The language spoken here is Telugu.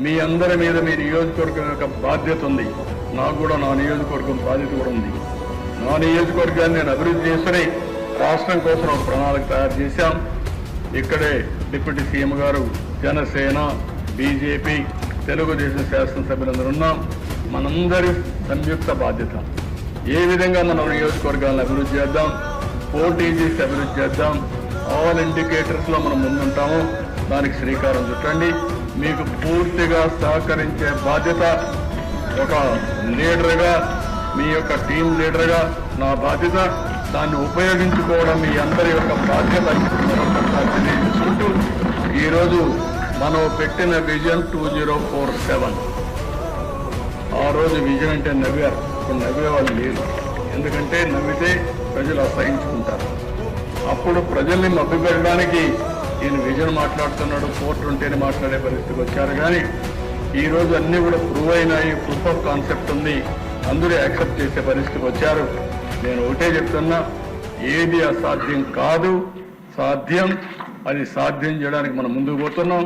మీ అందరి మీద మీ నియోజకవర్గం యొక్క బాధ్యత ఉంది. నాకు కూడా నా నియోజకవర్గం బాధ్యత కూడా ఉంది. నా నియోజకవర్గాన్ని నేను అభివృద్ధి చేసుకుని రాష్ట్రం కోసం ఒక ప్రణాళిక తయారు చేశాం. ఇక్కడే డిప్యూటీ సీఎం గారు, జనసేన, బీజేపీ, తెలుగుదేశం శాసనసభ్యులందరూ ఉన్నాం. మనందరి సంయుక్త బాధ్యత ఏ విధంగా మనం నియోజకవర్గాలను అభివృద్ధి చేద్దాం, పోటీ చేసి అభివృద్ధి చేద్దాం. ఆల్ ఇండికేటర్స్లో మనం ముందుంటాము. దానికి శ్రీకారం చుట్టండి. మీకు పూర్తిగా సహకరించే బాధ్యత ఒక లీడర్గా, మీ యొక్క టీం లీడర్గా నా బాధ్యత. దాన్ని ఉపయోగించుకోవడం మీ అందరి యొక్క బాధ్యత తెలియజేసుకుంటూ ఈరోజు మనం పెట్టిన విజన్ 2047, ఆ రోజు విజన్ అంటే నవ్వారు. ఇప్పుడు నవ్వే వాళ్ళు లేరు. ఎందుకంటే నవ్వితే ప్రజలు అసహించుకుంటారు. అప్పుడు ప్రజల్ని మభ్యపెట్టడానికి ఈయన విజన్ మాట్లాడుతున్నాడు, కోర్టు ఉంటేనే మాట్లాడే పరిస్థితికి వచ్చారు. కానీ ఈరోజు అన్నీ కూడా ప్రూవ్ అయినాయి. ప్రూఫ్ ఆఫ్ కాన్సెప్ట్ ఉంది. అందరూ యాక్సెప్ట్ చేసే పరిస్థితికి వచ్చారు. నేను ఒకటే చెప్తున్నా, ఏది అసాధ్యం కాదు, సాధ్యం. అది సాధ్యం చేయడానికి మనం ముందుకు పోతున్నాం.